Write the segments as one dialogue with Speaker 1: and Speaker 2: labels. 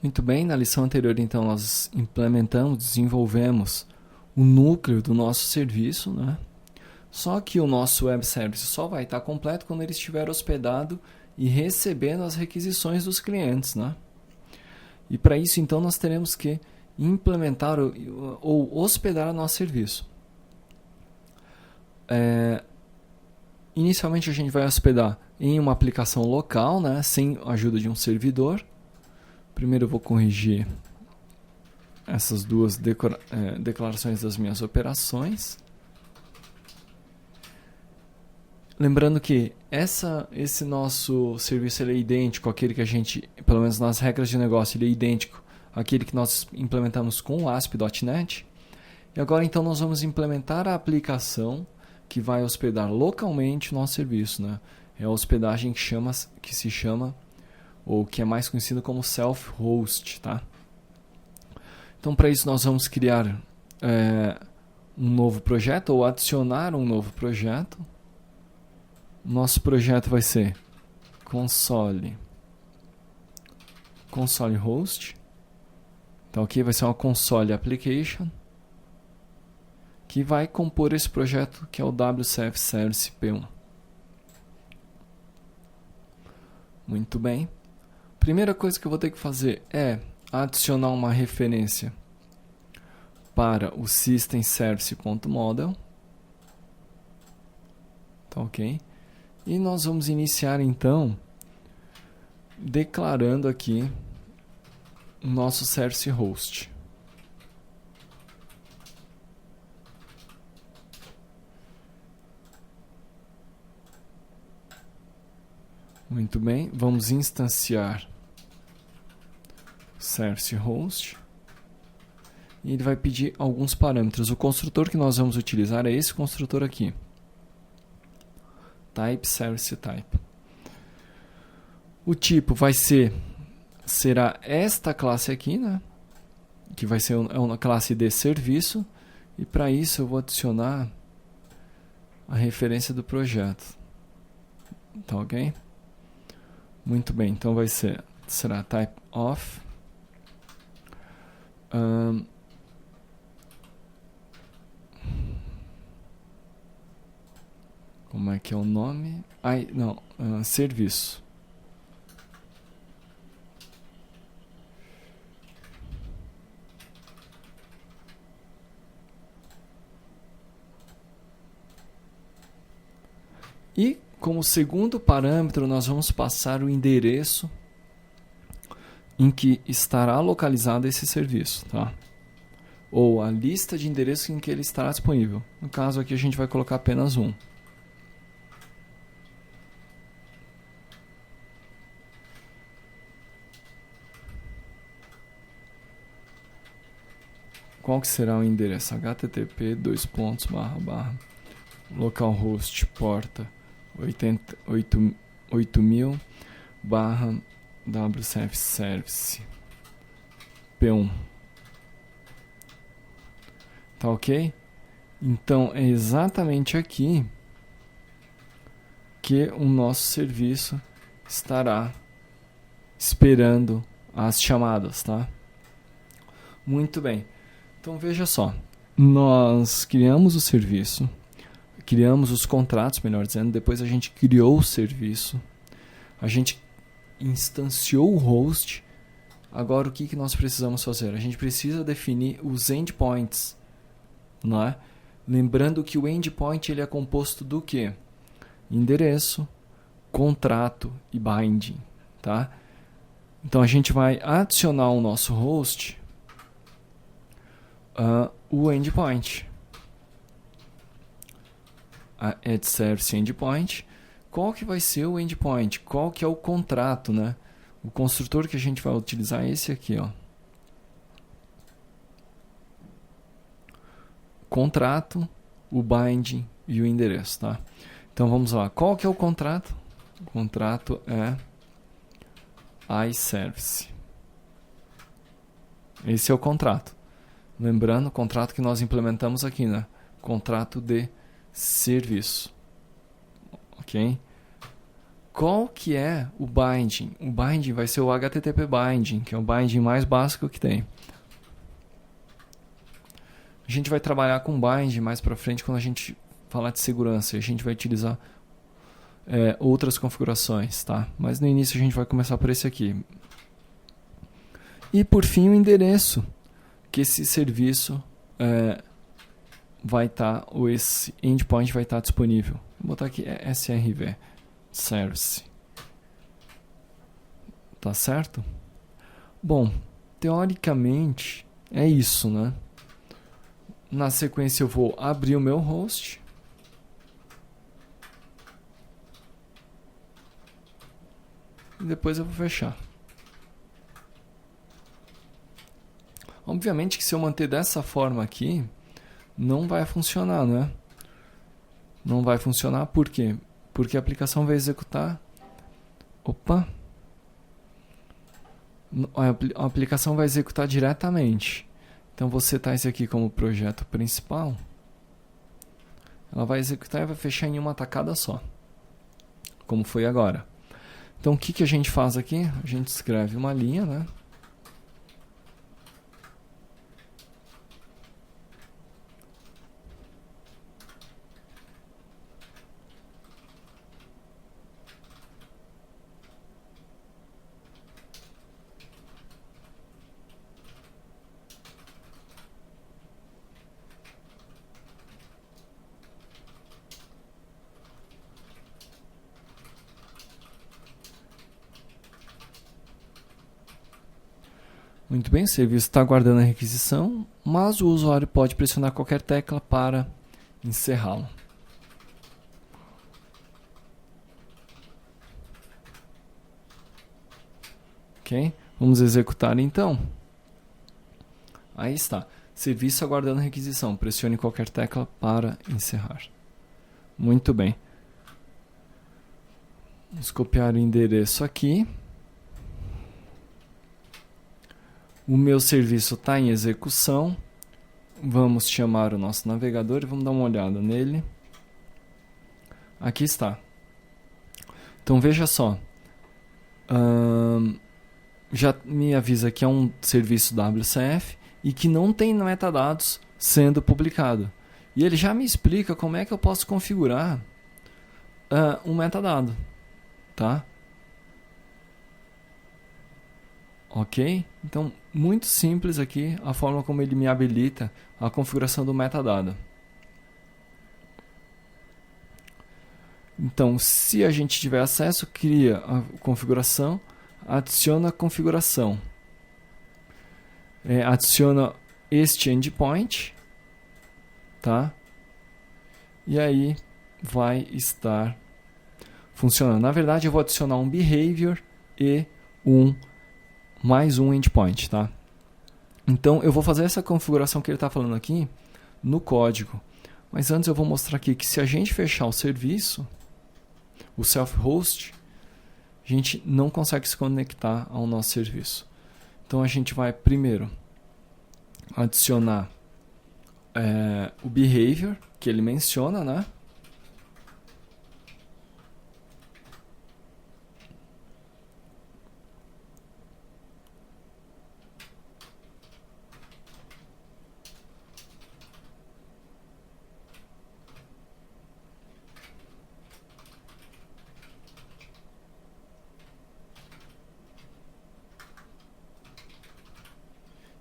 Speaker 1: Muito bem, na lição anterior, então, nós implementamos, desenvolvemos o núcleo do nosso serviço, né? Só que o nosso web service só vai estar completo quando ele estiver hospedado e recebendo as requisições dos clientes, né? E para isso, então, nós teremos que implementar ou hospedar o nosso serviço. Inicialmente, a gente vai hospedar em uma aplicação local, né? Sem a ajuda de um servidor. Primeiro eu vou corrigir essas duas declarações das minhas operações. Lembrando que esse nosso serviço ele é idêntico àquele que a gente, pelo menos nas regras de negócio, ele é idêntico àquele que nós implementamos com o ASP.NET. E agora então nós vamos implementar a aplicação que vai hospedar localmente o nosso serviço, né? É a hospedagem que se chama, ou que é mais conhecido como self-host, tá? Então, para isso, nós vamos criar um novo projeto ou adicionar um novo projeto. Nosso projeto vai ser console host. Então, aqui vai ser uma console application que vai compor esse projeto que é o WCF Service P1. Muito bem. Primeira coisa que eu vou ter que fazer é adicionar uma referência para o systemservice.model. Tá ok? E nós vamos iniciar então declarando aqui o nosso service host. Muito bem, vamos instanciar service host e ele vai pedir alguns parâmetros. O construtor que nós vamos utilizar é esse construtor aqui, type service type. O tipo será esta classe aqui, né? Que vai ser uma classe de serviço, e para isso eu vou adicionar a referência do projeto. Tá ok? Muito bem, então será type of como é que é o nome? Serviço. E como segundo parâmetro nós vamos passar o endereço em que estará localizado esse serviço, tá? Ou a lista de endereços em que ele estará disponível. No caso aqui a gente vai colocar apenas um. Qual que será o endereço? http://localhost porta 8000 WCF Service P1. Tá ok? Então é exatamente aqui que o nosso serviço estará esperando as chamadas, tá? Muito bem. Então veja só, nós criamos o serviço, criamos os contratos, melhor dizendo, depois a gente criou o serviço, a gente instanciou o host. Agora o que nós precisamos fazer? A gente precisa definir os endpoints, não é? Lembrando que o endpoint ele é composto do quê? Endereço, contrato e binding, tá? Então a gente vai adicionar ao nosso host o endpoint. Add service endpoint. Qual que vai ser o endpoint? Qual que é o contrato, né? O construtor que a gente vai utilizar é esse aqui, ó. Contrato, o binding e o endereço, tá? Então vamos lá. Qual que é o contrato? O contrato é iService. Esse é o contrato. Lembrando, o contrato que nós implementamos aqui, né? Contrato de serviço. Ok? qual que é o binding? O binding vai ser o HTTP binding, que é o binding mais básico que tem. A gente vai trabalhar com binding mais para frente quando a gente falar de segurança. A gente vai utilizar outras configurações, tá? Mas no início a gente vai começar por esse aqui. E por fim o endereço que esse serviço vai estar, ou esse endpoint vai estar disponível. Vou botar aqui SRV, Service. Tá certo? Bom, teoricamente é isso, né? Na sequência eu vou abrir o meu host. E depois eu vou fechar. Obviamente que se eu manter dessa forma aqui, não vai funcionar, né? Não vai funcionar por quê? Porque a aplicação vai executar... Opa! A aplicação vai executar diretamente. Então vou setar esse aqui como projeto principal. Ela vai executar e vai fechar em uma tacada só. Como foi agora. Então o que a gente faz aqui? A gente escreve uma linha, né? Muito bem, o serviço está aguardando a requisição, mas o usuário pode pressionar qualquer tecla para encerrá-lo. Ok? Vamos executar então. Aí está. Serviço aguardando requisição. Pressione qualquer tecla para encerrar. Muito bem. Vamos copiar o endereço aqui. O meu serviço está em execução. Vamos chamar o nosso navegador e vamos dar uma olhada nele. Aqui está. Então veja só. Já me avisa que é um serviço WCF e que não tem metadados sendo publicado. E ele já me explica como é que eu posso configurar um metadado. Tá? Ok? Então, muito simples aqui a forma como ele me habilita a configuração do metadado. Então, se a gente tiver acesso, cria a configuração, adiciona a configuração. Adiciona este endpoint, tá? E aí vai estar funcionando. Na verdade, eu vou adicionar um behavior e mais um endpoint, tá? Então, eu vou fazer essa configuração que ele está falando aqui no código. Mas antes eu vou mostrar aqui que se a gente fechar o serviço, o self-host, a gente não consegue se conectar ao nosso serviço. Então, a gente vai primeiro adicionar o behavior que ele menciona, né?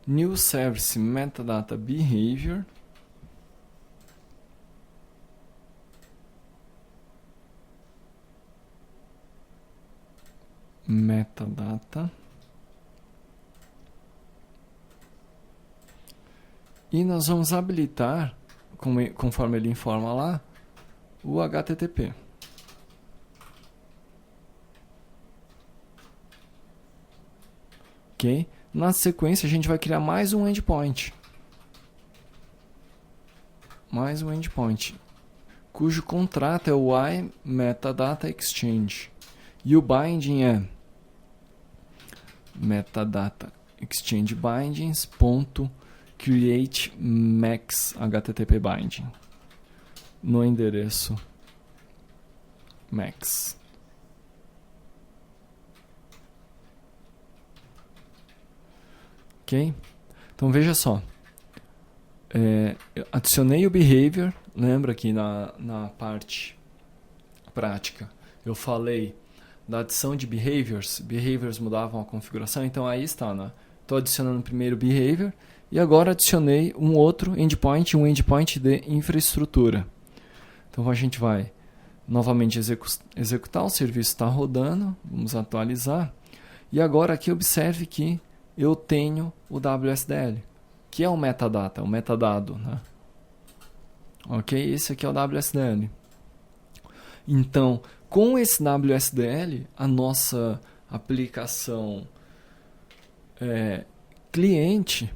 Speaker 1: New Service Metadata Behavior. Metadata. E nós vamos habilitar, conforme ele informa lá, o HTTP. Ok? Na sequência, a gente vai criar mais um endpoint. Mais um endpoint, cujo contrato é o iMetadata Exchange. E o binding é metadata exchange bindings.create max http binding no endereço max. Ok? Então veja só. Eu adicionei o behavior, lembra que na parte prática eu falei da adição de behaviors mudavam a configuração, então aí está, né? Estou adicionando o primeiro behavior e agora adicionei um outro endpoint, um endpoint de infraestrutura. Então a gente vai novamente executar, o serviço está rodando, vamos atualizar. E agora aqui observe que eu tenho o WSDL, que é o metadata, o metadado, né? Ok? Esse aqui é o WSDL. Então, com esse WSDL, a nossa aplicação cliente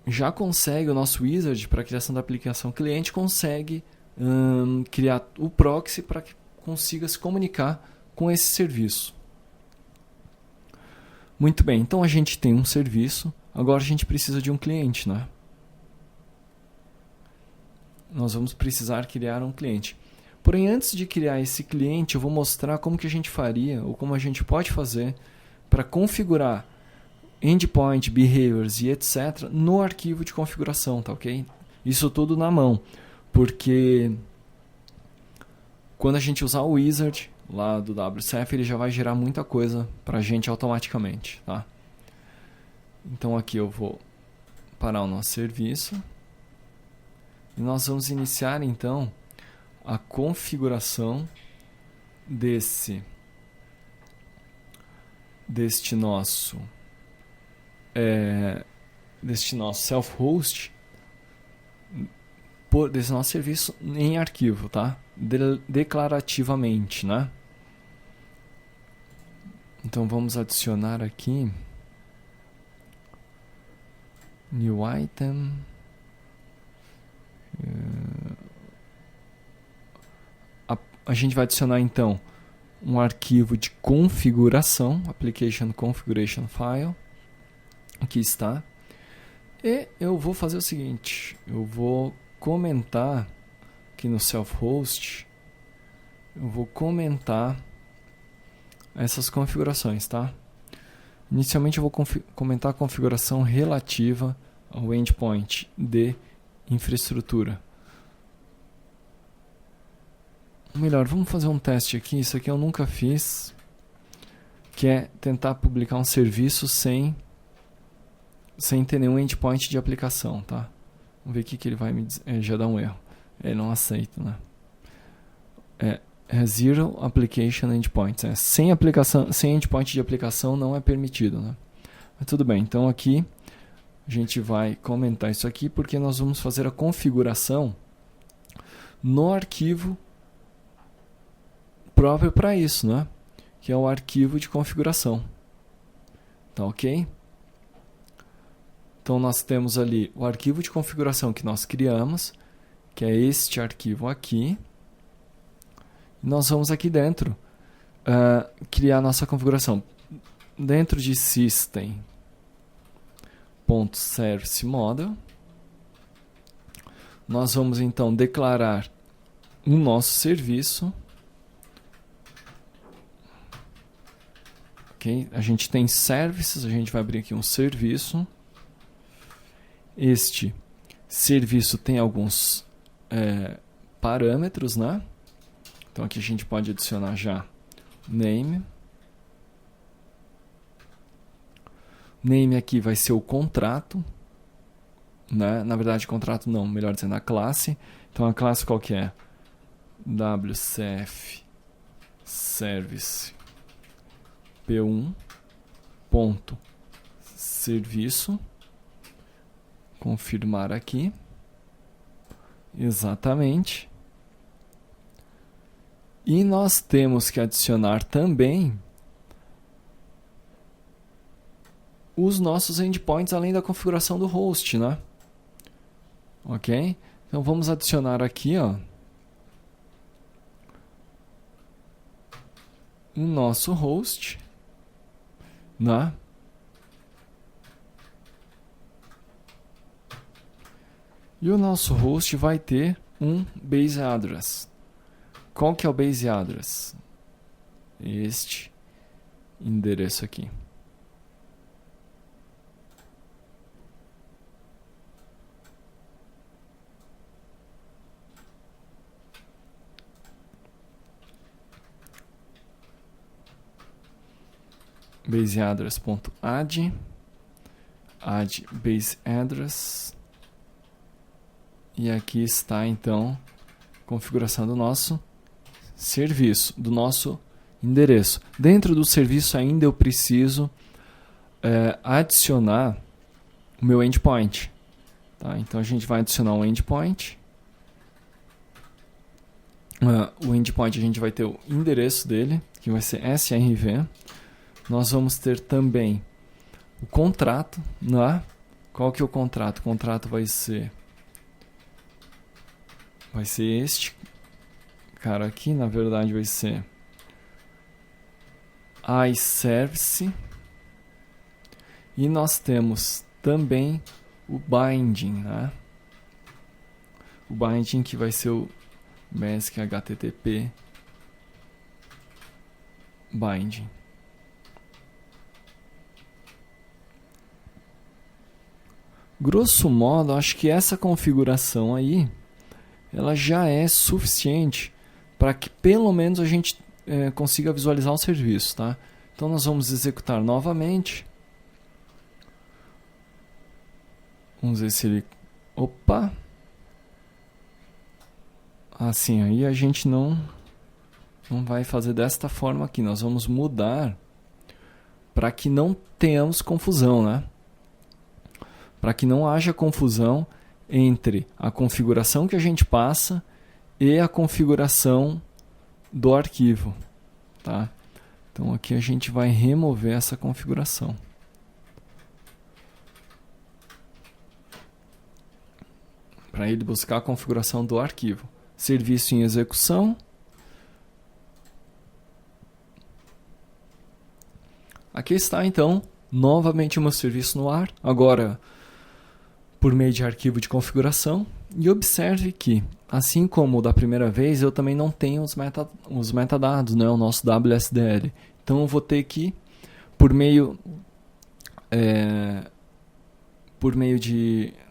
Speaker 1: já consegue, o nosso wizard para a criação da aplicação cliente consegue criar o proxy para que consiga se comunicar com esse serviço. Muito bem, então a gente tem um serviço, agora a gente precisa de um cliente, né? Nós vamos precisar criar um cliente. Porém, antes de criar esse cliente, eu vou mostrar como que a gente faria, ou como a gente pode fazer para configurar endpoint, behaviors e etc. no arquivo de configuração, tá ok? Isso tudo na mão, porque quando a gente usar o wizard lá do WCF, ele já vai gerar muita coisa para a gente automaticamente, tá? Então aqui eu vou parar o nosso serviço e nós vamos iniciar então a configuração deste nosso self-host, desse nosso serviço em arquivo, tá? Declarativamente, né? Então vamos adicionar aqui new item, a gente vai adicionar então um arquivo de configuração, application configuration file, aqui está, e eu vou fazer o seguinte, eu vou comentar aqui no self-host, eu vou comentar essas configurações, tá? Inicialmente eu vou comentar a configuração relativa ao endpoint de infraestrutura. Melhor, vamos fazer um teste aqui, isso aqui eu nunca fiz, que é tentar publicar um serviço sem ter nenhum endpoint de aplicação, tá? Vamos ver o que ele vai me dizer. Já dá um erro. Ele não aceita, né? Zero application endpoints. Sem endpoint de aplicação não é permitido, né? Mas tudo bem. Então aqui a gente vai comentar isso aqui porque nós vamos fazer a configuração no arquivo próprio para isso, né? Que é o arquivo de configuração. Tá ok? Então nós temos ali o arquivo de configuração que nós criamos, que é este arquivo aqui. Nós vamos aqui dentro criar nossa configuração. Dentro de system.serviceModel, nós vamos então declarar o nosso serviço. Okay? A gente tem services, a gente vai abrir aqui um serviço. Este serviço tem alguns parâmetros, né? Então aqui a gente pode adicionar já name. Name aqui vai ser o contrato, né? Na verdade, contrato não, melhor dizendo, a classe. Então a classe qual que é? WCF Service P1 ponto serviço. Confirmar aqui. Exatamente. E nós temos que adicionar também os nossos endpoints além da configuração do host, né? Ok? Então vamos adicionar aqui, ó, o nosso host, né? E o nosso host vai ter um base address. Qual que é o base address? Este endereço aqui. baseaddress.add, add base address, e aqui está então a configuração do nosso serviço, do nosso endereço. Dentro do serviço ainda eu preciso adicionar o meu endpoint. Tá? Então a gente vai adicionar um endpoint. O endpoint a gente vai ter o endereço dele, que vai ser srv. Nós vamos ter também o contrato. Né? Qual que é o contrato? O contrato vai ser este cara aqui, na verdade vai ser iService. E nós temos também o binding, né? O binding que vai ser o Basic HTTP binding. Grosso modo, acho que essa configuração aí, ela já é suficiente para que pelo menos a gente consiga visualizar o serviço, tá? Então nós vamos executar novamente. Vamos ver se ele... Opa! Assim, aí a gente não vai fazer desta forma aqui. Nós vamos mudar para que não tenhamos confusão, né? Para que não haja confusão entre a configuração que a gente passa e a configuração do arquivo, tá? Então aqui a gente vai remover essa configuração. Para ele buscar a configuração do arquivo. Serviço em execução. Aqui está então novamente o meu serviço no ar. Agora por meio de arquivo de configuração. E observe que, assim como da primeira vez, eu também não tenho os metadados, né? O nosso WSDL. Então eu vou ter que, por meio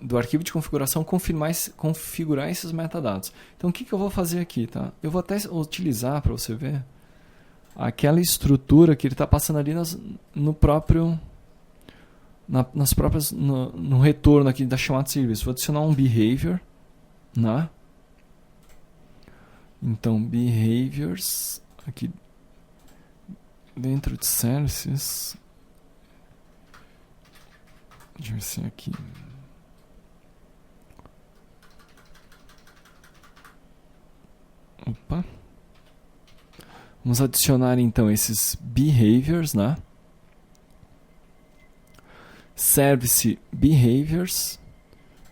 Speaker 1: do arquivo de configuração, configurar esses metadados. Então o que eu vou fazer aqui? Tá? Eu vou até utilizar, para você ver, aquela estrutura que ele está passando ali no retorno aqui da chamada de serviço. Vou adicionar um behavior, né? Então behaviors aqui dentro de services, deixa eu ver se aqui, opa, vamos adicionar então esses behaviors, né? Service behaviors,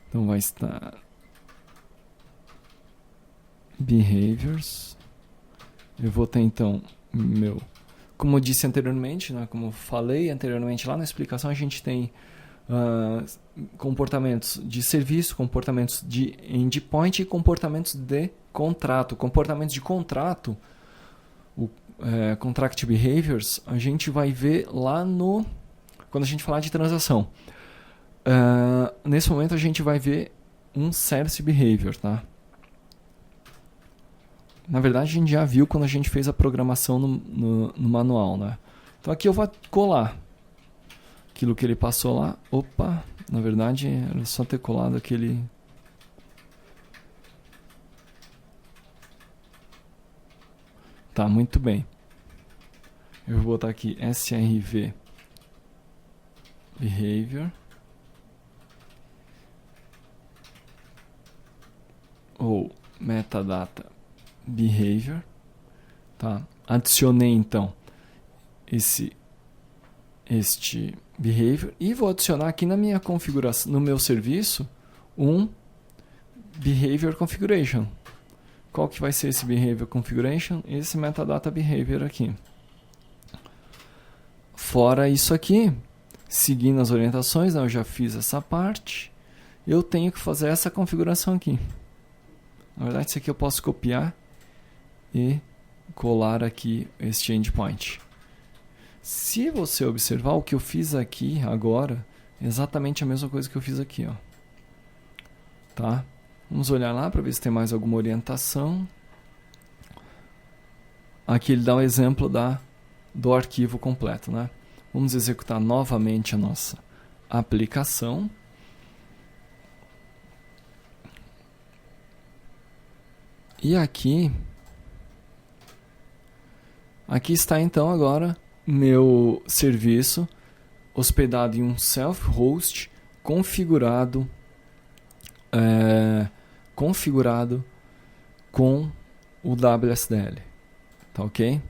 Speaker 1: então vai estar behaviors. Eu vou ter então como eu disse anteriormente, né, como eu falei anteriormente lá na explicação, a gente tem comportamentos de serviço, comportamentos de endpoint e comportamentos de contrato. Comportamentos de contrato, contract behaviors, a gente vai ver lá quando a gente falar de transação. Nesse momento a gente vai ver um service behavior, tá? Na verdade a gente já viu quando a gente fez a programação no manual, né? Então aqui eu vou colar aquilo que ele passou lá. Opa, na verdade era só ter colado aquele... Tá, muito bem. Eu vou botar aqui srv behavior ou metadata behavior, tá? Adicionei então este behavior e vou adicionar aqui na minha configuração, no meu serviço, um behavior configuration. Qual que vai ser esse behavior configuration? Esse metadata behavior aqui. Fora isso aqui, seguindo as orientações, né, eu já fiz essa parte, eu tenho que fazer essa configuração aqui. Na verdade, isso aqui eu posso copiar e colar aqui este endpoint. Se você observar, o que eu fiz aqui agora é exatamente a mesma coisa que eu fiz aqui, ó. Tá? Vamos olhar lá para ver se tem mais alguma orientação. Aqui ele dá um exemplo do arquivo completo, né? Vamos executar novamente a nossa aplicação. E aqui está então agora meu serviço hospedado em um self-host configurado com o WSDL. Tá ok?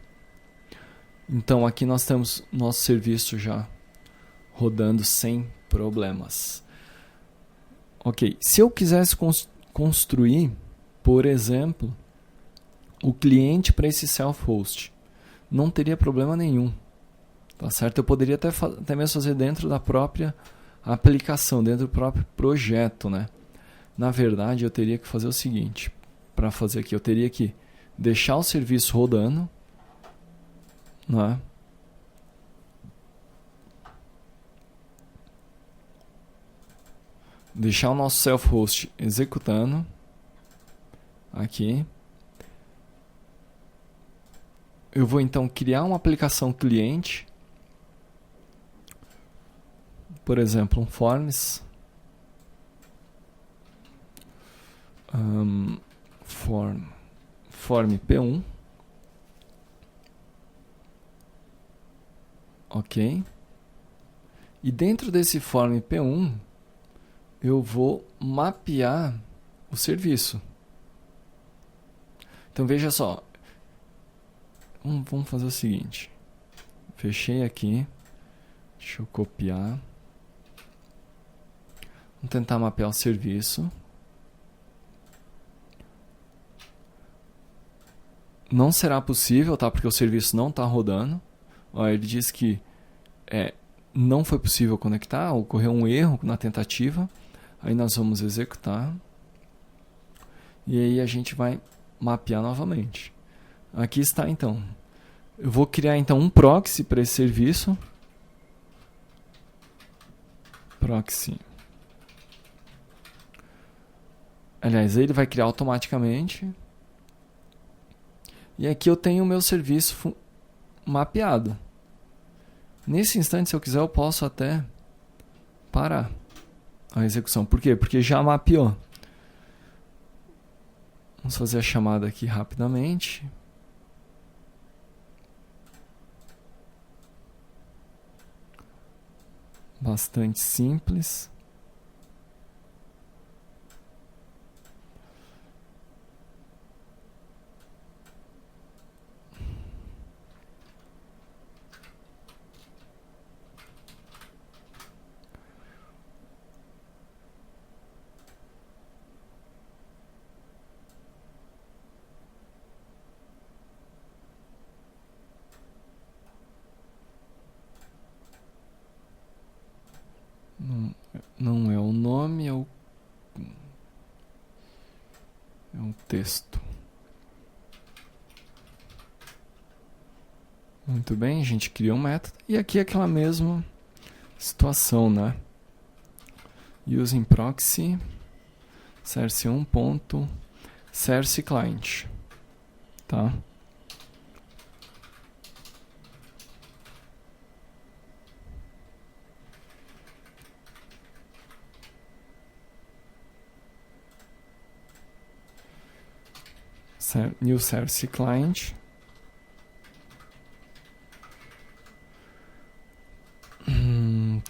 Speaker 1: Então aqui nós temos nosso serviço já rodando sem problemas. Ok, se eu quisesse construir, por exemplo, o cliente para esse self-host, não teria problema nenhum. Tá certo? Eu poderia até mesmo fazer dentro da própria aplicação, dentro do próprio projeto, né? Na verdade, eu teria que fazer o seguinte. Para fazer aqui, eu teria que deixar o serviço rodando, né? Deixar o nosso self-host executando aqui. Eu vou então criar uma aplicação cliente, por exemplo, um Forms, Form P1, ok? E dentro desse Form P1 eu vou mapear o serviço. Então veja só, vamos fazer o seguinte, fechei aqui, deixa eu copiar, vamos tentar mapear o serviço. Não será possível, tá? Porque o serviço não está rodando. Ó, ele diz que não foi possível conectar, ocorreu um erro na tentativa. Aí nós vamos executar. E aí a gente vai mapear novamente. Aqui está então. Eu vou criar então um proxy para esse serviço. Proxy. Aliás, ele vai criar automaticamente. E aqui eu tenho o meu serviço mapeado. Nesse instante, se eu quiser, eu posso até parar a execução. Por quê? Porque já mapeou. Vamos fazer a chamada aqui rapidamente. Bastante simples. Não é o nome, é o texto. Muito bem, a gente cria um método. E aqui é aquela mesma situação, né? Using proxy serc1.serc client, tá? New serc client.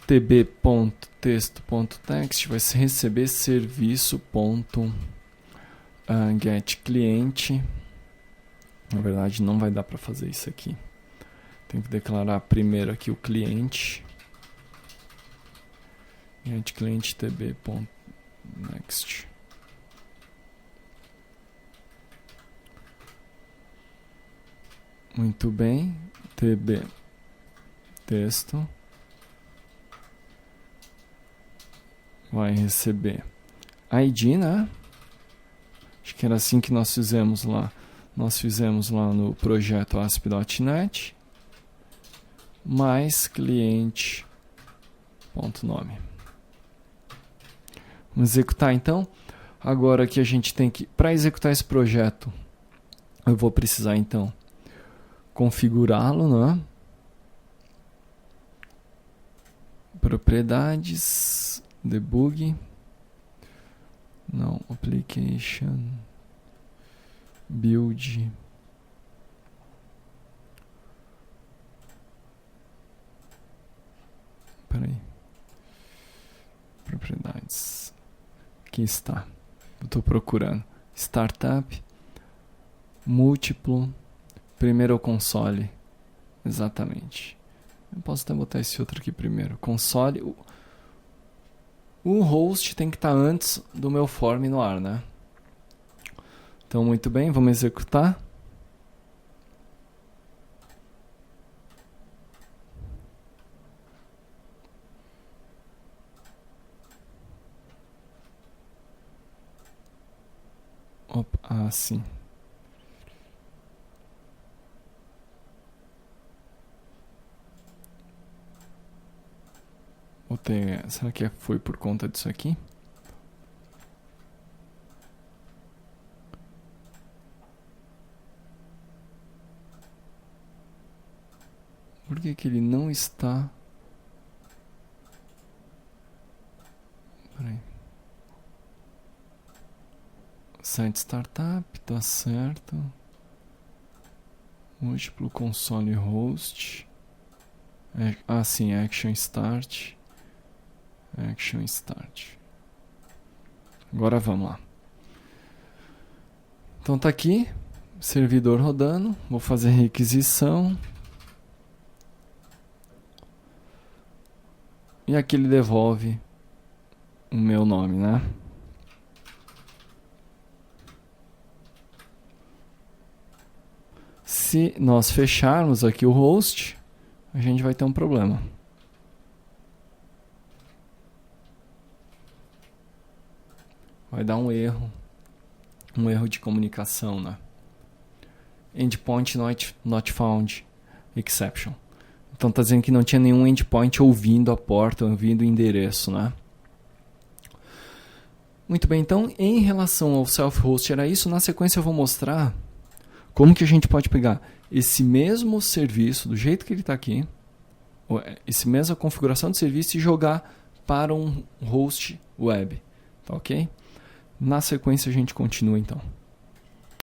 Speaker 1: tb.texto.text vai receber serviço.getCliente. Na verdade, não vai dar para fazer isso aqui. Tem que declarar primeiro aqui o cliente. GetCliente tb.next. Muito bem. tb texto vai receber ID, né? Acho que era assim que nós fizemos lá. Nós fizemos lá no projeto ASP.NET mais cliente.nome. Vamos executar então. Agora que a gente tem que, para executar esse projeto, eu vou precisar então configurá-lo, né? propriedades, debug, não, application, build, peraí, propriedades, aqui está, eu estou procurando, startup, múltiplo, primeiro o console, exatamente. Eu posso até botar esse outro aqui primeiro. Console. O host tem que estar antes do meu form no ar, né? Então, muito bem, vamos executar. Opa, sim. Será que foi por conta disso aqui? Por que ele não está? Peraí. Site startup, tá certo. Múltiplo console host. Sim, action start. Action start. Agora vamos lá. Então tá aqui, servidor rodando. Vou fazer requisição. E aqui ele devolve o meu nome, né? Se nós fecharmos aqui o host, a gente vai ter um problema. Vai dar um erro de comunicação, né? Endpoint not found exception. Então tá dizendo que não tinha nenhum endpoint ouvindo a porta, ouvindo o endereço, né? Muito bem, então em relação ao self-host era isso. Na sequência eu vou mostrar como que a gente pode pegar esse mesmo serviço, do jeito que ele está aqui, essa mesma configuração de serviço e jogar para um host web, tá ok? Na sequência a gente continua então.